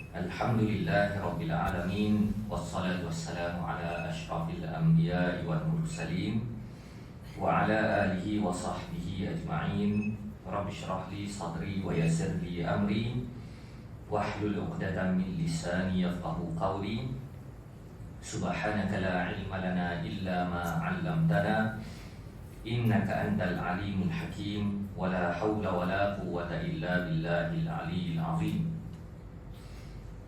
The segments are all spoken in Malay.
Alhamdulillahi Rabbil Alamin. Wassalatu wassalamu ala ashrafil anbiya wal mursalin wa ala alihi wa sahbihi ajma'in. Rabbi shrah li sadri wa yassir li amri wahlul 'uqdatam min lisani yafqahu qawli. Subhanaka la ilma lana illa ma 'allamtana innaka antal alimul hakim. Wa la hawla wa la quwwata illa billahil aliyyil azim.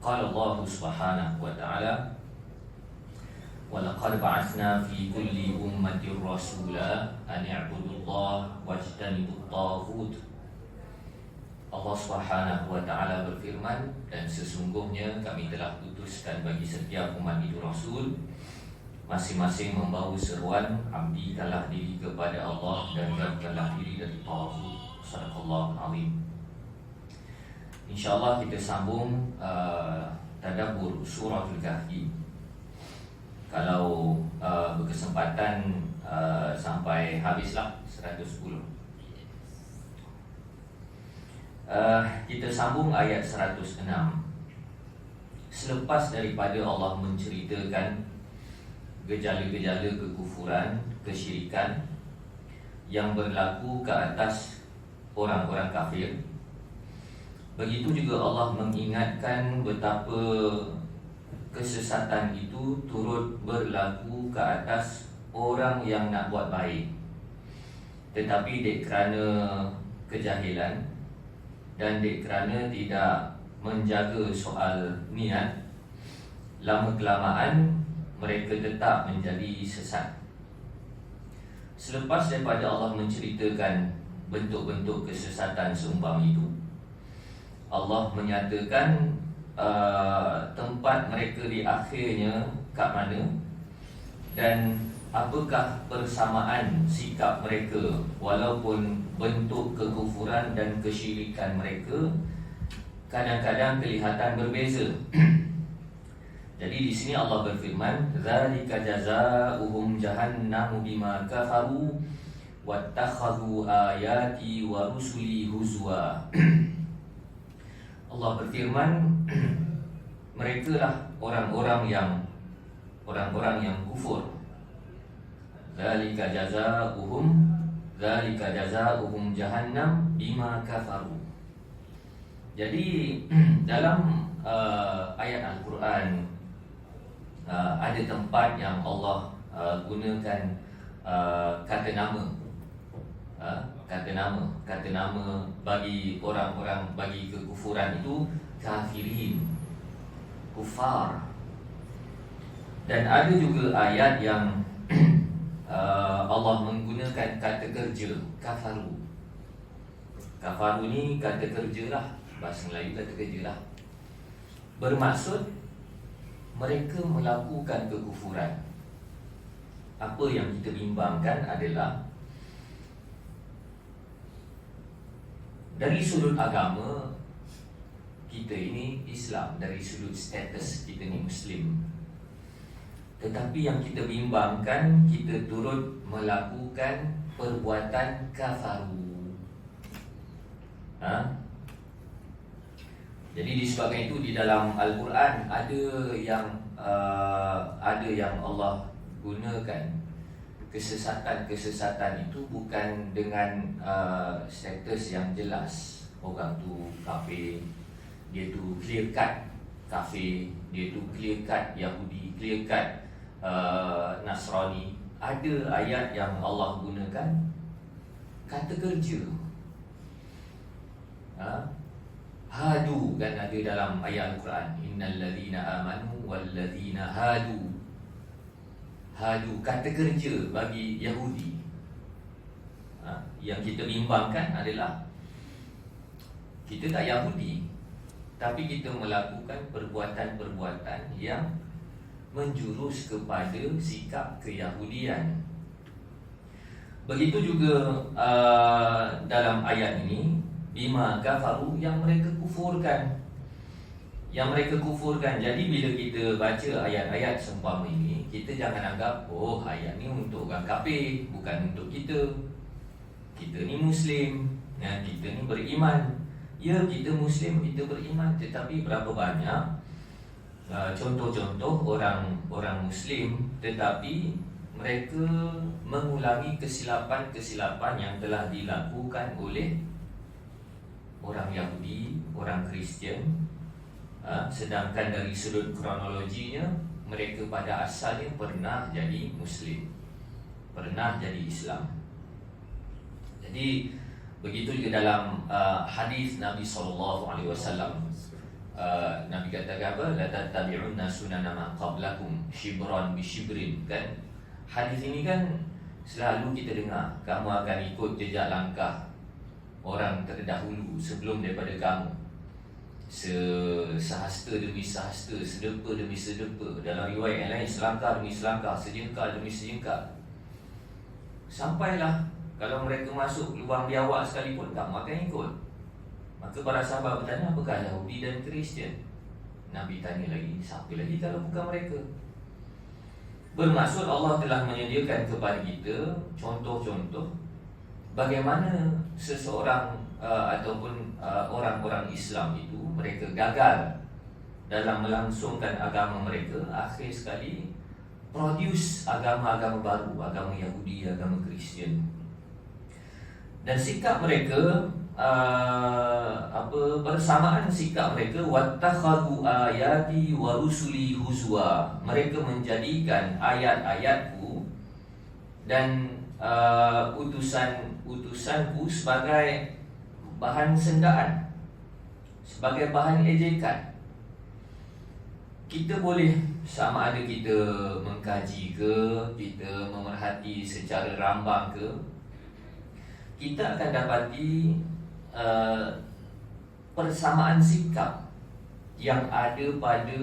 Qala Allah subhanahu wa ta'ala, wa laqad ba'athna fi kulli ummatin rasula an i'budullaha wajtanibut taghut. Allah subhanahu wa ta'ala berfirman, dan sesungguhnya kami telah putuskan bagi setiap umat itu rasul, masing-masing membawa seruan, abdikanlah diri kepada Allah dan jauhkanlah diri dari taghut. Sadaqallahul azim. InsyaAllah kita sambung tadabbur Suratul Kahfi. Kalau berkesempatan sampai habislah 110. Kita sambung ayat 106. Selepas daripada Allah menceritakan gejala-gejala kekufuran, kesyirikan yang berlaku ke atas orang-orang kafir, begitu juga Allah mengingatkan betapa kesesatan itu turut berlaku ke atas orang yang nak buat baik, tetapi dek kerana kejahilan dan dek kerana tidak menjaga soal niat, lama-kelamaan mereka tetap menjadi sesat. Selepas daripada Allah menceritakan bentuk-bentuk kesesatan seumpama itu, Allah menyatakan tempat mereka di akhirnya kat mana dan apakah persamaan sikap mereka walaupun bentuk kekufuran dan kesyirikan mereka kadang-kadang kelihatan berbeza. Jadi di sini Allah berfirman, "Dzalika jazaohum jahannamu bima kafaru wattakhadhu ayati wa rusuli huzwa." Allah berfirman, mereka lah orang-orang yang kufur. Dzalika jazaohum jahannam bima kafaru. Jadi dalam ayat Al-Quran ada tempat yang Allah gunakan kata nama. Kata nama bagi orang-orang, bagi kekufuran itu kafirin, kufar. Dan ada juga ayat yang Allah menggunakan kata kerja, kafaru. Kafaru ni kata kerja lah, bahasa Melayu kata kerja lah. Bermaksud mereka melakukan kekufuran. Apa yang kita bimbangkan adalah dari sudut agama, kita ini Islam, dari sudut status kita ni Muslim. Tetapi yang kita bimbangkan, kita turut melakukan perbuatan kafaru. Jadi disebabkan itu di dalam Al-Quran ada yang Allah gunakan kesesatan itu bukan dengan status yang jelas. Orang tu kafir, dia tu clear cut kafir, dia tu clear cut Yahudi, clear cut Nasrani. Ada ayat yang Allah gunakan kata kerja. Hadu kan ada dalam ayat Al-Quran, innal ladzina amanu wal ladzina hadu. Hadu kata kerja bagi Yahudi. Yang kita bimbangkan adalah kita tak Yahudi, tapi kita melakukan perbuatan-perbuatan yang menjurus kepada sikap keyahudian. Begitu juga dalam ayat ini, bima kafaru, yang mereka kufurkan. Jadi bila kita baca ayat-ayat seumpama ini, kita jangan anggap ayat ni untuk orang kafir, bukan untuk kita. Kita ni Muslim, kita ni beriman. Ya, kita Muslim, kita beriman, tetapi berapa banyak contoh-contoh orang Muslim tetapi mereka mengulangi kesilapan-kesilapan yang telah dilakukan oleh orang Yahudi, orang Kristian. Sedangkan dari sudut kronologinya, mereka pada asalnya pernah jadi Muslim, pernah jadi Islam. Jadi begitu juga dalam hadis Nabi SAW. Nabi kata apa? La tattabi'unna sunana man qablakum shibran bi shibrin, kan? Hadis ini kan selalu kita dengar, kamu akan ikut jejak langkah orang terdahulu sebelum daripada kamu, sehasta demi sehasta, sedepa demi sedepa. Dalam riwayat yang lain, selangkah demi selangkah, sejengkal demi sejengkal. Sampailah kalau mereka masuk lubang biawak sekalipun, kamu akan ikut. Maka para sahabat bertanya, apakah Yahudi dan Kristian? Nabi tanya lagi, siapa lagi kalau bukan mereka? Bermaksud Allah telah menyediakan kepada kita contoh-contoh bagaimana seseorang ataupun orang-orang Islam itu mereka gagal dalam melangsungkan agama mereka, akhir sekali produce agama-agama baru, agama Yahudi, agama Kristian. Dan sikap mereka bersamaan sikap mereka, wattakhadhu ayati wa rusuli huzwa, mereka menjadikan ayat-ayatku dan utusanku sebagai bahan sendaan, sebagai bahan ejekan. Kita boleh, sama ada kita mengkaji ke, kita memerhati secara rambang ke, kita akan dapati persamaan sikap yang ada pada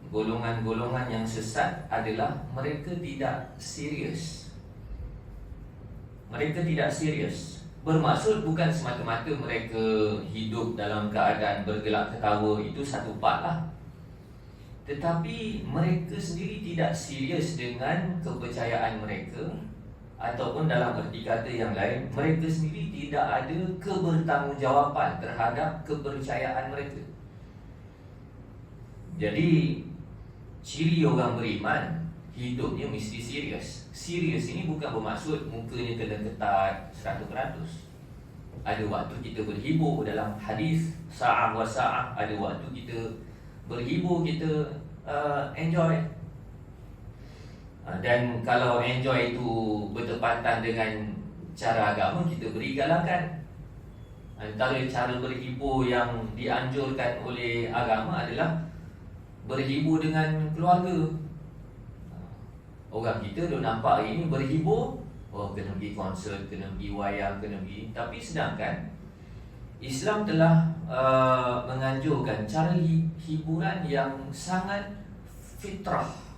golongan-golongan yang sesat adalah mereka tidak serius. Mereka tidak serius. Bermaksud bukan semata-mata mereka hidup dalam keadaan bergelak ketawa, itu satu part lah. Tetapi mereka sendiri tidak serius dengan kepercayaan mereka, ataupun dalam erti kata yang lain, mereka sendiri tidak ada kebertanggungjawaban terhadap kepercayaan mereka. Jadi ciri orang beriman, hidupnya mesti serius. Serius ini bukan bermaksud mukanya kena ketat 100%. Ada waktu kita berhibur, dalam hadis sa'ah wa sa'ah, ada waktu kita berhibur, kita enjoy. Dan kalau enjoy itu bertepatan dengan cara agama, kita beri galakan. Antara cara berhibur yang dianjurkan oleh agama adalah berhibur dengan keluarga. Orang kita dah nampak hari ini berhibur, oh kena pergi konsert, kena pergi wayang, kena pergi. Tapi sedangkan Islam telah menganjurkan cara hiburan yang sangat fitrah.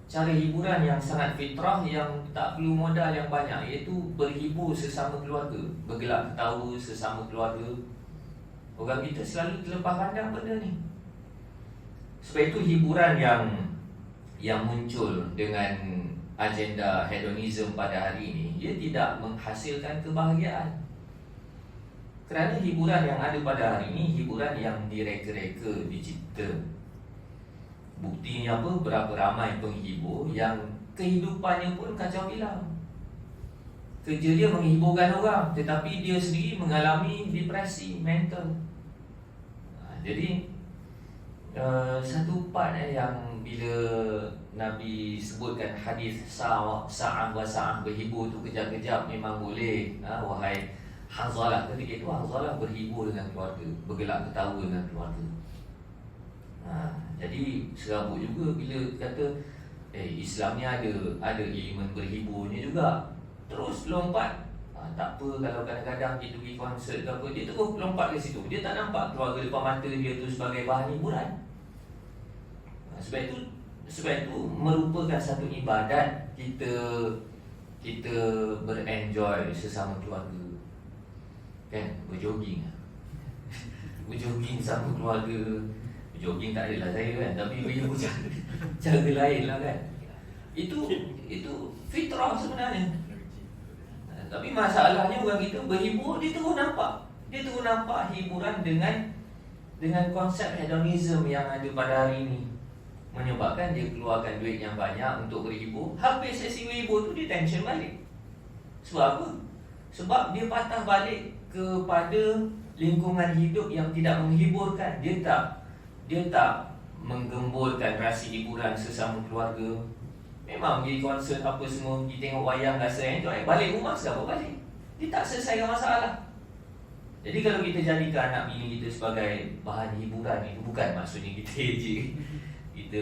Cara hiburan yang sangat fitrah, yang tak perlu modal yang banyak, iaitu berhibur sesama keluarga, bergelak ketawa sesama keluarga. Orang kita selalu terlepas pandang benda ni. Sebab itu hiburan yang muncul dengan agenda hedonism pada hari ini, ia tidak menghasilkan kebahagiaan. Kerana hiburan yang ada pada hari ini, hiburan yang direka-reka, dicipta. Buktinya apa? Berapa ramai penghibur yang kehidupannya pun kacau bilau. Kerja dia menghiburkan orang, tetapi dia sendiri mengalami depresi mental. Jadi satu part yang bila Nabi sebutkan hadis sa'ah wa sa'ah, berhibur tu kejap-kejap memang boleh. Wahai Hanzalah, ketika itu Hanzalah berhibur dengan keluarga, bergelak ketawa dengan keluarga. Jadi serabut juga bila kata Islam ni ada elemen berhiburnya juga. Terus lompat. Tak apa kalau kadang-kadang kita pergi konsert ke apa, dia terus lompat ke situ. Dia tak nampak keluarga depan mata dia tu sebagai bahan hiburan. Sebab itu merupakan satu ibadat kita berenjoy sesama keluarga. Kan, berjoging. Berjoging sama keluarga. Jogging tak adalah saya kan, tapi berhibur cara lain lah kan. Itu fitrah sebenarnya. Tapi masalahnya orang kita berhibur, dia terus nampak Dia terus nampak hiburan dengan konsep hedonism yang ada pada hari ini, menyebabkan dia keluarkan duit yang banyak untuk berhibur. Habis sesi berhibur tu dia tension balik. Sebab apa? Sebab dia patah balik kepada lingkungan hidup yang tidak menghiburkan. Dia tak menggemburkan rasa hiburan sesama keluarga. Memang pergi konsert apa semua, pergi tengok wayang rasa enjoy. Balik rumah siapa balik? Dia tak selesaikan masalah. Jadi kalau kita jadikan anak bini kita sebagai bahan hiburan, itu bukan maksudnya kita ejek. Kita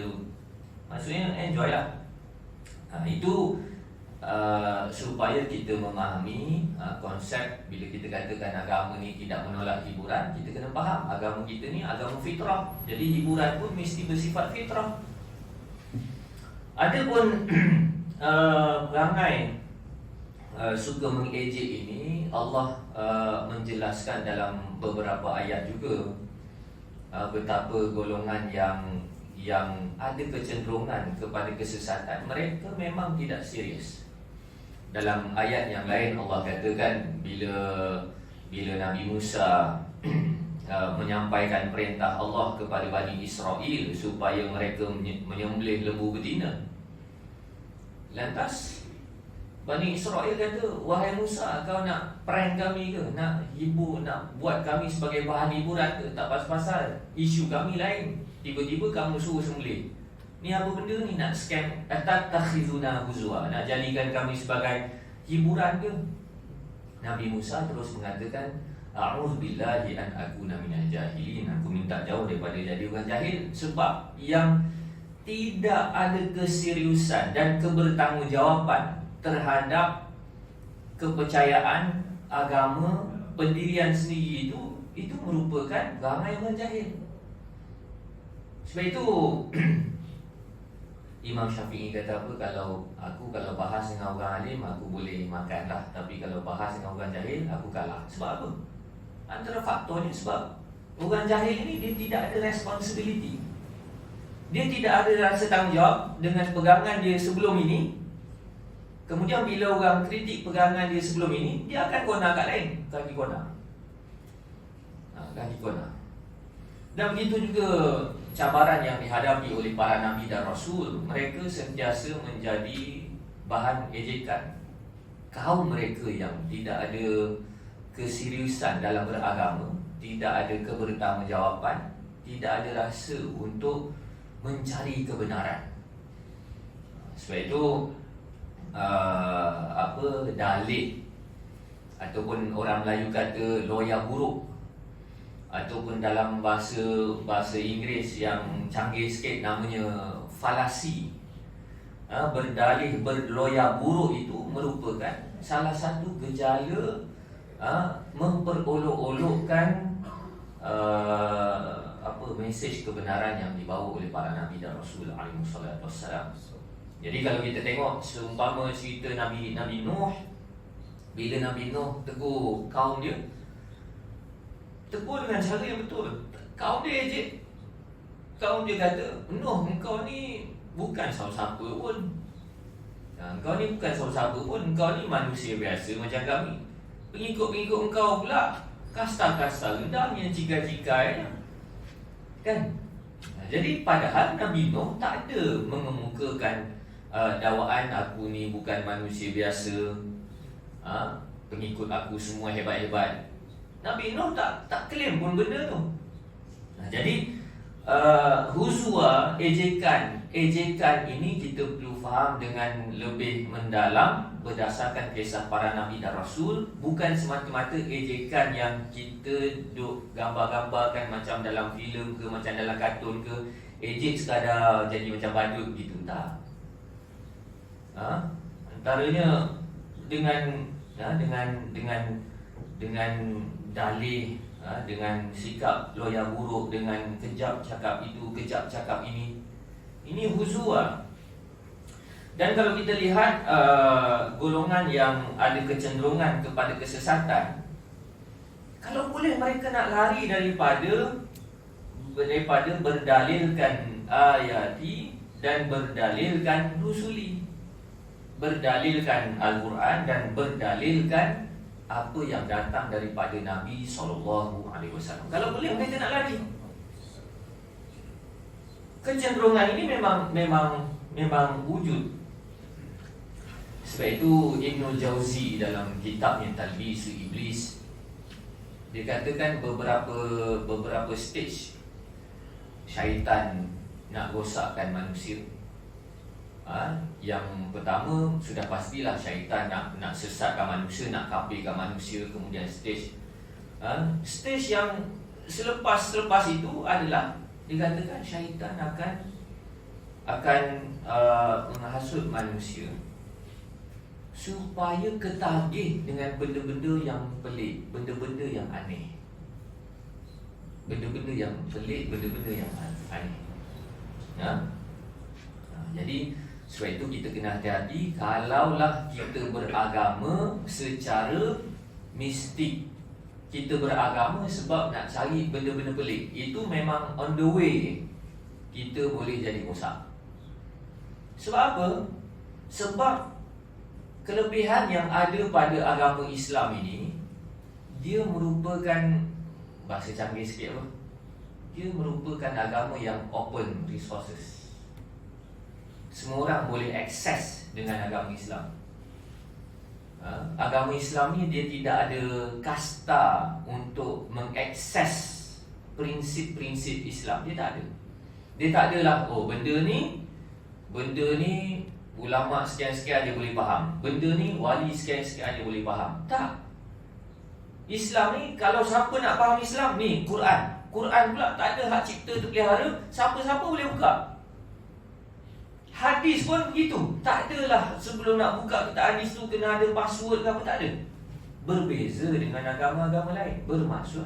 maksudnya enjoy lah. Itu supaya kita memahami konsep. Bila kita katakan agama ni tidak menolak hiburan, kita kena faham agama kita ni agama fitrah. Jadi hiburan pun mesti bersifat fitrah. Ada pun perangai suka mengejek ini, Allah menjelaskan dalam beberapa ayat juga betapa golongan yang ada kecenderungan kepada kesesatan, mereka memang tidak serius. Dalam ayat yang lain Allah katakan bila Nabi Musa menyampaikan perintah Allah kepada Bani Israel supaya mereka menyembelih lembu betina, lantas Bani Israel kata, wahai Musa, kau nak prank kami ke? Nak hibur, nak buat kami sebagai bahan hiburan ke? Tak pas-pasal, isu kami lain. Tiba-tiba kamu suruh sembelih. Ni apa benda ni? Nak scam? Atatakhizuna huzwa? Nak jadikan kami sebagai hiburan ke? Nabi Musa terus mengatakan, a'udzubillahi an akuna minal jahilin. Aku minta jauh daripada jadi orang jahil. Sebab yang tidak ada keseriusan dan kebertanggungjawaban terhadap kepercayaan agama pendirian sendiri itu merupakan ramai orang jahil. Sebab itu Imam Syafi'i kata apa, kalau bahas dengan orang alim aku boleh makan lah, tapi kalau bahas dengan orang jahil aku kalah. Sebab apa? Antara faktornya sebab orang jahil ini dia tidak ada responsibility. Dia tidak ada rasa tanggungjawab dengan pegangan dia sebelum ini. Kemudian bila orang kritik pegangan dia sebelum ini, dia akan kona kat lain, kaki kona. Kaki kona. Dan begitu juga cabaran yang dihadapi oleh para nabi dan rasul. Mereka sentiasa menjadi bahan ejekan kaum mereka yang tidak ada keseriusan dalam beragama, tidak ada kebertanggungjawaban, tidak ada rasa untuk mencari kebenaran. Sebab itu dalil ataupun orang Melayu kata loya buruk, ataupun dalam bahasa Inggeris yang canggih sikit namanya falasi. Berdalih berloya buruk itu merupakan salah satu gejala memperolok-olokkan mesej kebenaran yang dibawa oleh para nabi dan rasul alaihi wassalam. Jadi kalau kita tengok seumpama cerita Nabi Nuh, bila Nabi Nuh tegur kaum dia, tegur dengan cara yang betul. Kaum dia ejek. Kaum dia kata, Nuh, engkau ni bukan siapa-siapa pun. Engkau ni bukan siapa-siapa pun. Engkau ni manusia biasa macam kami. Pengikut-pengikut engkau pula kasta-kasta rendah yang cikai-cikai, kan? Jadi padahal Nabi Nuh tak ada mengemukakan dakwaan aku ni bukan manusia biasa, pengikut aku semua hebat-hebat. Nabi Nuh tak claim pun benda tu. Jadi huzwa, ejekan ini kita perlu faham dengan lebih mendalam berdasarkan kisah para nabi dan rasul, bukan semata-mata ejekan yang kita duk gambar-gambarkan macam dalam filem ke, macam dalam kartun ke, ejek sekadar jadi macam badut gitu, tak. Antaranya dengan dalih, dengan sikap loya buruk, dengan kejap cakap itu, kejap cakap ini huzwa. Dan kalau kita lihat golongan yang ada kecenderungan kepada kesesatan, kalau boleh mereka nak lari daripada berdalilkan ayati dan berdalilkan rusuli, berdalilkan Al-Quran dan berdalilkan apa yang datang daripada Nabi SAW. Kalau boleh mereka nak lari. Kecenderungan ini memang wujud. Sebab itu Ibnul Jauzi dalam kitabnya Talbis Iblis, dia katakan beberapa stage syaitan nak rosakkan manusia. Yang pertama sudah pastilah syaitan nak sesatkan manusia, nak kafirkan manusia. Kemudian stage yang selepas itu adalah dikatakan syaitan akan menghasut manusia supaya ketagih dengan benda-benda yang pelik, benda-benda yang aneh. Benda-benda yang pelik, benda-benda yang aneh. Jadi sebab itu kita kena hati-hati. Kalaulah kita beragama secara mistik, kita beragama sebab nak cari benda-benda pelik, itu memang on the way kita boleh jadi rosak. Sebab apa? Sebab kelebihan yang ada pada agama Islam ini, dia merupakan, bahasa canggih sikit apa, dia merupakan agama yang open resources. Semua orang boleh akses dengan agama Islam. Agama Islam ni dia tidak ada kasta untuk mengakses prinsip-prinsip Islam. Dia tak ada. Dia tak adalah, benda ni ulama sekian-sekian dia boleh faham, benda ni wali sekian-sekian dia boleh faham. Tak. Islam ni, kalau siapa nak faham Islam ni, Quran pula tak ada hak cipta terpelihara, siapa-siapa boleh buka. Hadis pun begitu. Tak adalah sebelum nak buka kitab hadis tu kena ada password ke apa, tak ada. Berbeza dengan agama-agama lain. Bermaksud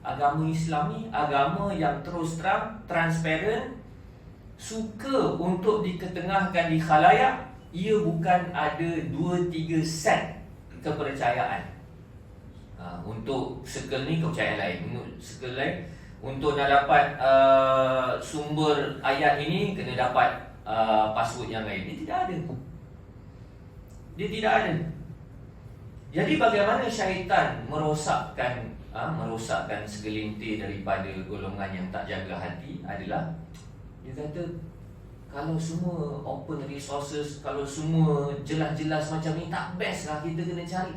agama Islam ni agama yang terus terang, transparent, suka untuk diketengahkan di khalayak. Ia bukan ada 2-3 set kepercayaan. Untuk circle ni kepercayaan lain, untuk circle lain, untuk nak dapat sumber ayat ini kena dapat password yang lain. Dia tidak ada. Jadi bagaimana syaitan merosakkan segelintir daripada golongan yang tak jaga hati adalah, dia kata kalau semua open resources, kalau semua jelas-jelas macam ni, tak best lah. Kita kena cari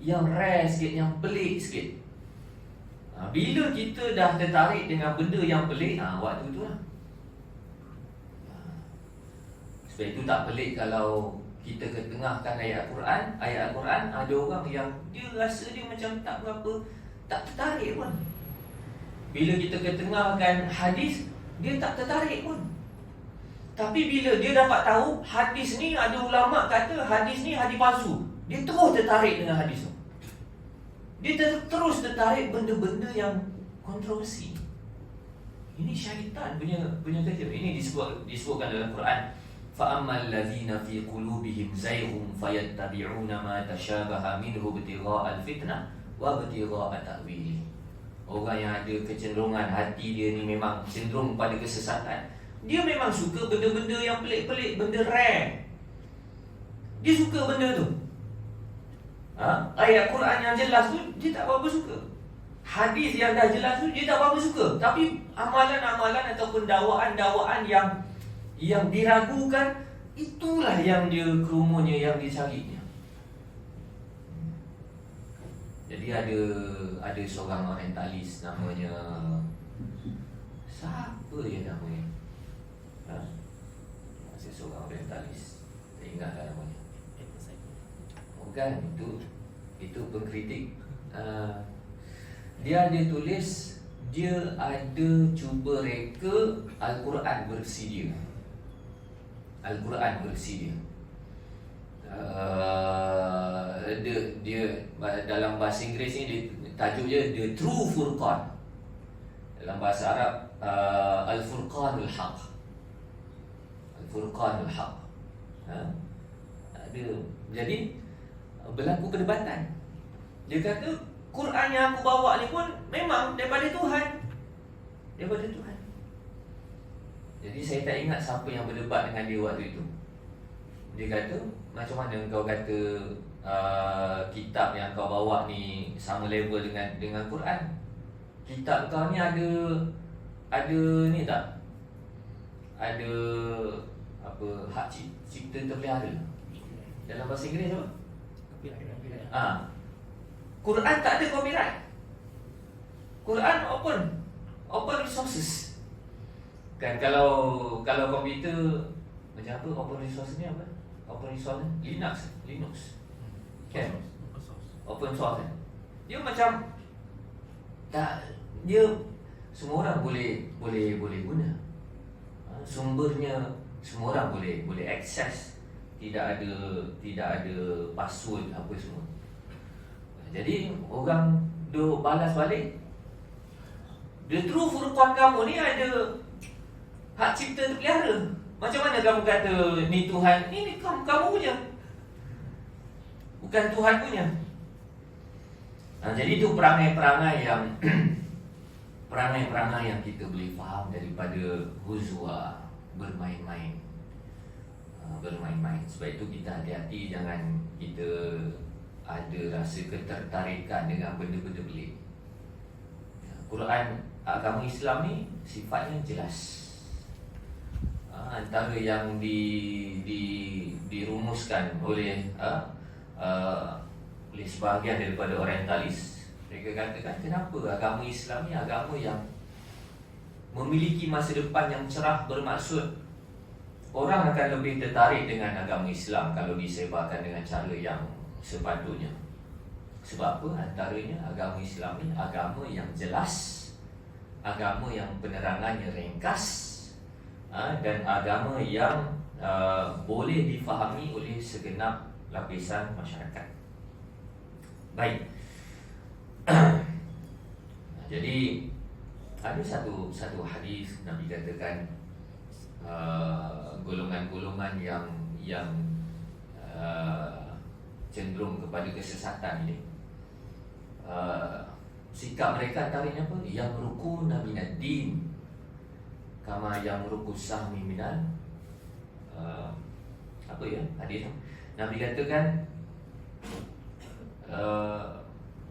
yang rare sikit, yang pelik sikit. Bila kita dah tertarik dengan benda yang pelik, waktu tu lah. Sebab itu tak pelik kalau kita ketengahkan ayat Al-Quran, ada orang yang dia rasa dia macam tak berapa, tak tertarik pun. Bila kita ketengahkan hadis, dia tak tertarik pun. Tapi bila dia dapat tahu hadis ni, ada ulama kata hadis ni hadis palsu, dia terus tertarik dengan hadis tu. Dia terus tertarik benda-benda yang kontroversi. Ini syaitan punya kerja. Ini disebutkan dalam Quran. فَأَمَّا الَّذِينَ فِي قُلُوبِهِمْ زَيْغٌ فَيَتَّبِعُونَ مَا تَشَابَهَ مِنْهُ ابْتِغَاءَ الْفِتْنَةِ وَابْتِغَاءَ تَأْوِيلِهِ. Orang yang ada kecenderungan hati dia ni memang cenderung pada kesesatan, dia memang suka benda-benda yang pelik-pelik, benda rare. Dia suka benda tu. Ayat Quran yang jelas tu dia tak berapa suka. Hadis yang dah jelas tu dia tak berapa suka. Tapi amalan-amalan ataupun dakwaan-dakwaan yang diragukan, itulah yang dia kerumunnya, yang dicarinya. Jadi ada seorang orientalis namanya, siapa dia namanya? Masih seorang orientalis, tak ingatlah namanya. Bukan, itu pengkritik. Dia ada tulis, dia ada cuba reka Al-Quran versi dia. Al-Quran versi dia. Dia dalam bahasa Inggeris ni tajuk dia The True Furqan. Dalam bahasa Arab Al-Furqanul Haq. Al-Furqanul Haq. Jadi berlaku perdebatan. Dia kata Quran yang aku bawa ni pun memang daripada Tuhan. Daripada Tuhan. Jadi saya tak ingat siapa yang berdebat dengan dia waktu itu. Dia kata, macam mana kau kata kitab yang kau bawa ni sama level dengan Quran? Kitab kau ni ada ni tak? Ada apa, hak cipta terpelihara. Dalam bahasa Inggeris apa? Quran tak ada copyright. Quran open resources. Kan kalau komputer macam apa, open resource ni apa? Open resource Linux. Kan? Open source kan? Dia macam tak, dia semua orang boleh guna. Sumbernya semua orang boleh akses. Tidak ada password apa semua. Jadi orang duk balas balik. The true Furqan kamu ni ada hak cipta terpelihara. Macam mana kamu kata ni Tuhan? Ini kamu punya, bukan Tuhan punya. Jadi itu perangai-perangai yang perangai-perangai yang kita boleh faham daripada huzwa, bermain-main. Sebab itu kita hati-hati, jangan kita ada rasa ketertarikan dengan benda-benda pelik. Quran, agama Islam ni sifatnya jelas. Antara yang dirumuskan oleh sebahagian daripada orientalis, mereka katakan kenapa agama Islam ni agama yang memiliki masa depan yang cerah, bermaksud orang akan lebih tertarik dengan agama Islam kalau disebarkan dengan cara yang sepatutnya. Sebab apa? Antaranya agama Islam ni agama yang jelas, agama yang penerangannya ringkas, dan agama yang boleh difahami oleh segenap lapisan masyarakat. Baik. Jadi ada satu hadis Nabi katakan, golongan-golongan yang cenderung kepada kesesatan ini, sikap mereka antaranya apa? Yang rukuna minad din kama yang rukus sahmi minal apa ya hadis Nabi katakan,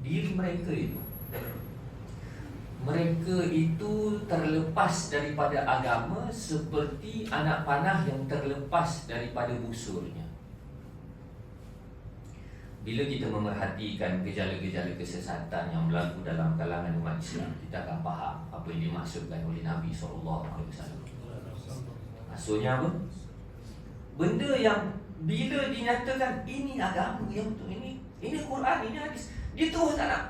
diri mereka itu terlepas daripada agama seperti anak panah yang terlepas daripada busurnya. Bila kita memerhatikan gejala-gejala kesesatan yang berlaku dalam kalangan umat Islam, kita akan faham apa yang dimaksudkan oleh Nabi SAW. Maksudnya apa? Benda yang bila dinyatakan ini agama yang betul, ini Quran, ini hadis, dia terus tak nak.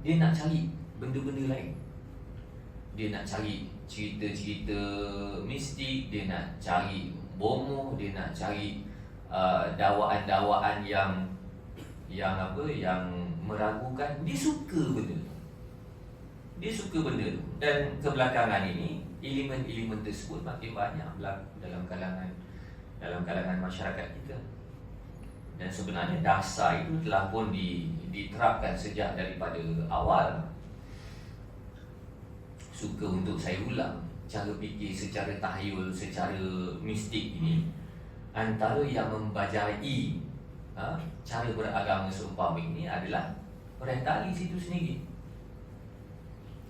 Dia nak cari benda-benda lain. Dia nak cari cerita-cerita mistik, dia nak cari bomoh, dia nak cari dakwaan-dakwaan yang meragukan. Dia suka benda tu. Dan kebelakangan ini elemen-elemen tersebut makin banyak berlaku dalam kalangan masyarakat kita. Dan sebenarnya dasar itu telah pun diterapkan sejak daripada awal. Suka untuk saya ulang, cara fikir secara tahyul, secara mistik ini antara yang membajai cara beragama seumpama ini adalah orientalis itu sendiri.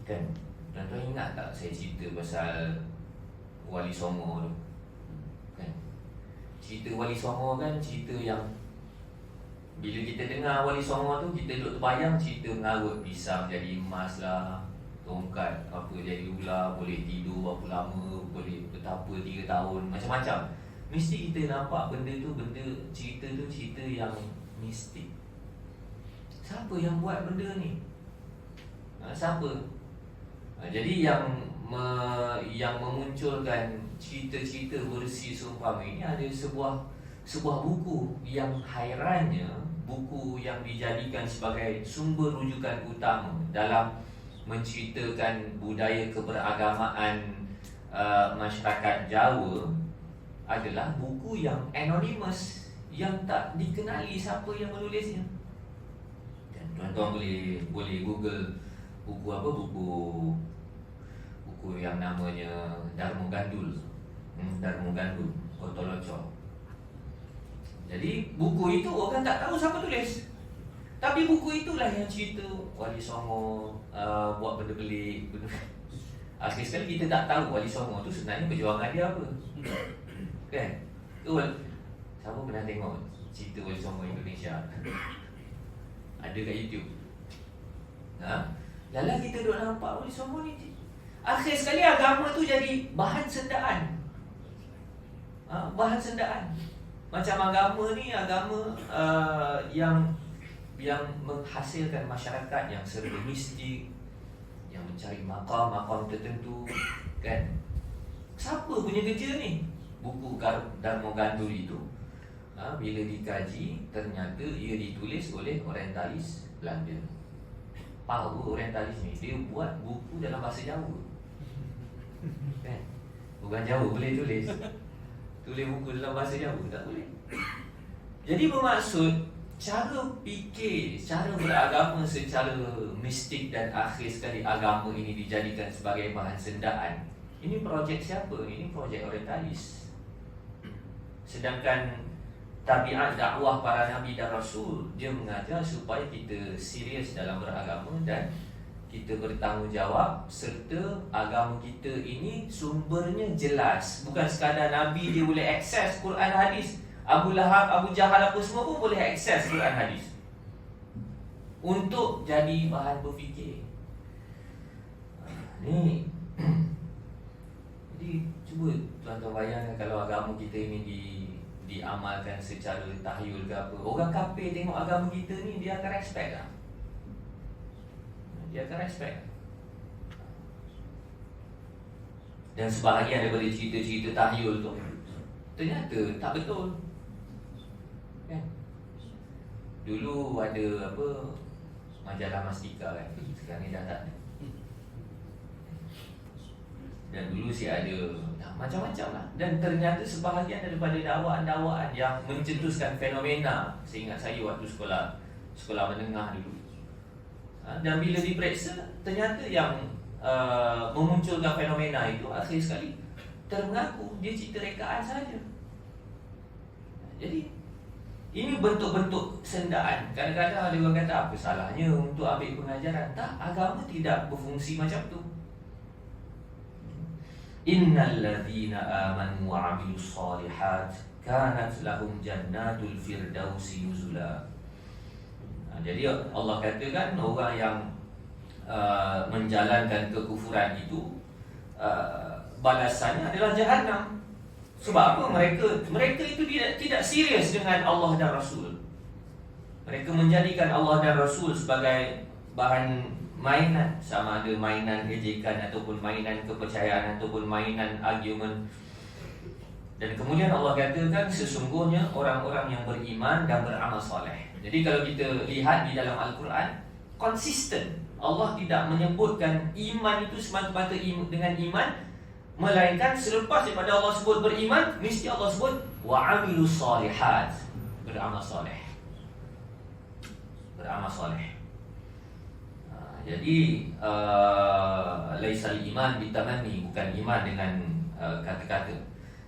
Kan? Tuan-tuan ingat tak saya cerita pasal Wali Songo tu? Kan? Cerita Wali Songo kan cerita yang bila kita dengar Wali Songo tu, kita duduk terbayang cerita mengarut pisang jadi emas lah, tongkat apa jadi ular, boleh tidur berapa lama, boleh betapa 3 tahun, macam-macam. Mesti kita nampak benda tu, cerita tu cerita yang mistik. Siapa yang buat benda ni? Siapa? Jadi yang memunculkan cerita-cerita versi seumpama ini ada sebuah buku yang hairannya, buku yang dijadikan sebagai sumber rujukan utama dalam menceritakan budaya keberagamaan masyarakat Jawa adalah buku yang anonymous, yang tak dikenali siapa yang menulisnya. Dan tuan-tuan boleh Google buku apa, buku yang namanya Darmo Gandul, Darmo Gandul, Kotoloco. Jadi buku itu orang tak tahu siapa tulis. Tapi buku itulah yang cerita Wali Songo buat benda pelik, benda. Akhir sekali kita tak tahu Wali Songo tu sebenarnya perjuangan dia apa. Kan? Siapa pernah tengok cerita Wali Songo Indonesia? Ada kat YouTube. Lala kita duk nampak Wali Songo ni. Akhir sekali agama tu jadi bahan sendaan. Bahan sendaan. Macam agama ni agama yang menghasilkan masyarakat yang serba mistik, yang mencari makam tertentu, kan? Siapa punya kerja ni? Buku Dharma Gandhul itu bila dikaji ternyata ia ditulis oleh orientalis Belanda. Power orientalis ni dia buat buku dalam bahasa Jawa. Kan? Bukan Jawa boleh tulis. Tulis buku dalam bahasa Jawa tak boleh. Jadi bermaksud cara fikir, cara beragama secara mistik dan akhir sekali agama ini dijadikan sebagai bahan sendaan. Ini projek siapa? Ini projek orientalis. Sedangkan tabiat dakwah para nabi dan rasul, dia mengajar supaya kita serius dalam beragama dan kita bertanggungjawab serta agama kita ini sumbernya jelas. Bukan sekadar nabi dia boleh akses Quran hadis. Abu Lahab, Abu Jahal apa semua pun boleh akses Quran hadis untuk jadi bahan berfikir. Ni jadi cuba tuan-tuan bayangkan kalau agama kita ini diamalkan secara tahyul ke apa. Orang kafir tengok agama kita ni dia akan respect lah. Dia akan respect. Dan sebahagian daripada cerita-cerita tahyul tu ternyata tak betul. Kan? Dulu ada apa majalah Mastika kan. Sekarang ni dah tak ada. Dan dulu ada macam-macam lah. Dan ternyata sebahagian daripada dakwaan-dakwaan yang mencetuskan fenomena. Seingat saya waktu sekolah menengah dulu. Dan bila diperiksa, ternyata yang memunculkan fenomena itu akhir sekali termengaku dia cerita rekaan saja. Jadi ini bentuk-bentuk sendaan. Kadang-kadang ada orang kata apa salahnya untuk ambil pengajaran. Tak, agama tidak berfungsi macam tu. Innal ladzina amanu wa 'amilus shalihat kanat lahum jannatul firdausi nuzula. Jadi Allah katakan orang yang menjalankan kekufuran itu balasannya adalah Jahannam. Sebab apa? Mereka itu tidak serius dengan Allah dan Rasul. Mereka menjadikan Allah dan Rasul sebagai bahan mainan, sama ada mainan ejekan ataupun mainan kepercayaan ataupun mainan argument. Dan kemudian Allah katakan sesungguhnya orang-orang yang beriman dan beramal soleh. Jadi kalau kita lihat di dalam Al-Quran, konsisten. Allah tidak menyebutkan iman itu semata-mata dengan iman, melainkan selepas daripada Allah sebut beriman, mesti Allah sebut wa'amilus shalihat, beramal soleh. Beramal soleh. Jadi laisal iman bitamanni, bukan iman dengan kata-kata.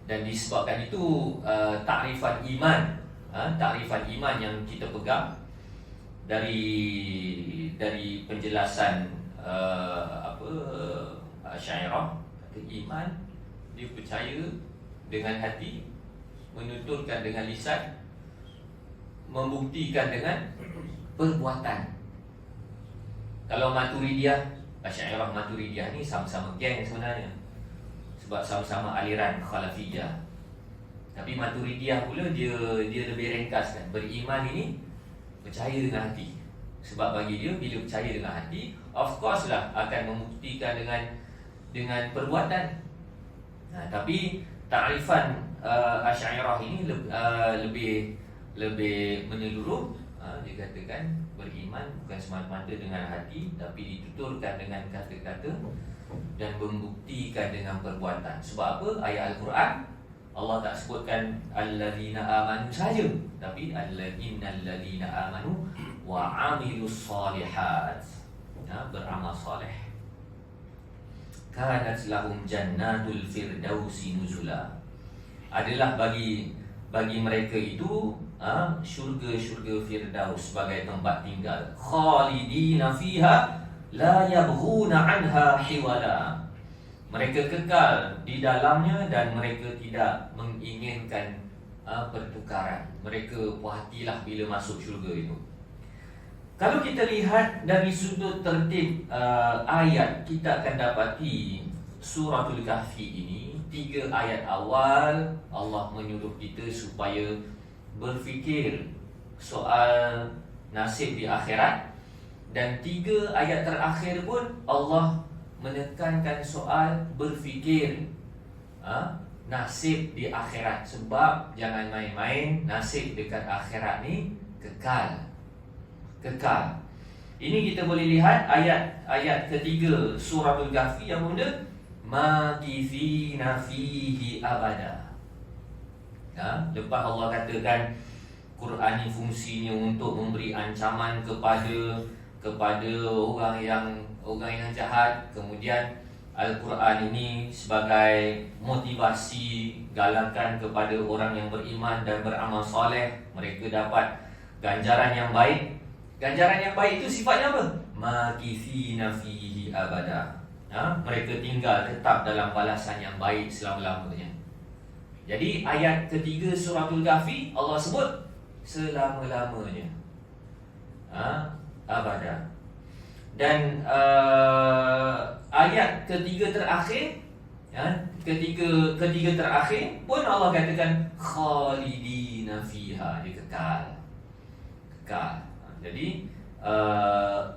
Dan disebabkan itu takrifan iman yang kita pegang dari penjelasan Asy'ariyah, kata iman dia percaya dengan hati, menuturkan dengan lisan, membuktikan dengan perbuatan. Kalau Maturidiyah, Asy'ariyah Maturidiyah ni sama-sama geng sebenarnya, sebab sama-sama aliran Khalafiyah. Tapi Maturidiyah pula dia lebih ringkaskan. Beriman ini percaya dengan hati. Sebab bagi dia bila percaya dengan hati, of course lah akan membuktikan dengan perbuatan. Tapi takrifan Asy'ariyah ini lebih menyeluruh. Dia katakan beriman bukan semata-mata dengan hati, tapi dituturkan dengan kata-kata dan membuktikan dengan perbuatan. Sebab apa? Ayat Al-Quran Allah tak sebutkan alladzina amanu saja, tapi innal ladzina amanu wa 'amilus shalihat, beramal soleh. Kanat lahum jannatul firdausi nuzula, adalah bagi bagi mereka itu syurga-syurga Firdaus sebagai tempat tinggal. Khalidina fiha la yabghuna anha hiwala. Mereka kekal di dalamnya dan mereka tidak menginginkan pertukaran. Mereka puas hatilah bila masuk syurga itu. Kalau kita lihat dari sudut tertib ayat, kita akan dapati Suratul Kahfi ini 3 ayat awal Allah menyuruh kita supaya berfikir soal nasib di akhirat, dan 3 ayat terakhir pun Allah menekankan soal berfikir nasib di akhirat. Sebab jangan main-main, nasib dekat akhirat ni kekal. Ini kita boleh lihat ayat ketiga Suratul Kahfi yang mula makithina fihi abada. Lepas Allah katakan Quran ni fungsinya untuk memberi ancaman kepada orang yang jahat. Kemudian Al-Quran ini sebagai motivasi, galakan kepada orang yang beriman dan beramal soleh, mereka dapat ganjaran yang baik. Ganjaran yang baik itu sifatnya apa? Makithina fihi abada. Mereka tinggal tetap dalam balasan yang baik selama-lamanya. Jadi ayat ketiga Suratul Kahfi Allah sebut selama-lamanya, abada. Dan ayat ketiga terakhir, ketiga terakhir pun Allah katakan khalidina fiha, dia kekal. Jadi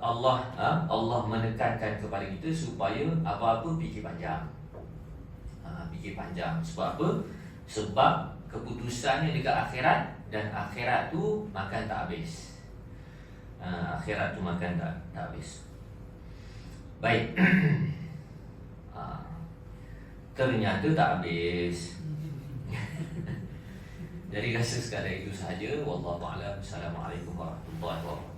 Allah menekankan kepada kita supaya apa-apa fikir panjang. Sebab apa? Sebab keputusannya dekat akhirat, dan akhirat tu makan tak habis. Akhirat tu makan tak habis. Baik. Ternyata tak habis. Jadi rasa sekadar itu sahaja. Wallahu a'lam. Assalamualaikum warahmatullahi wabarakatuh.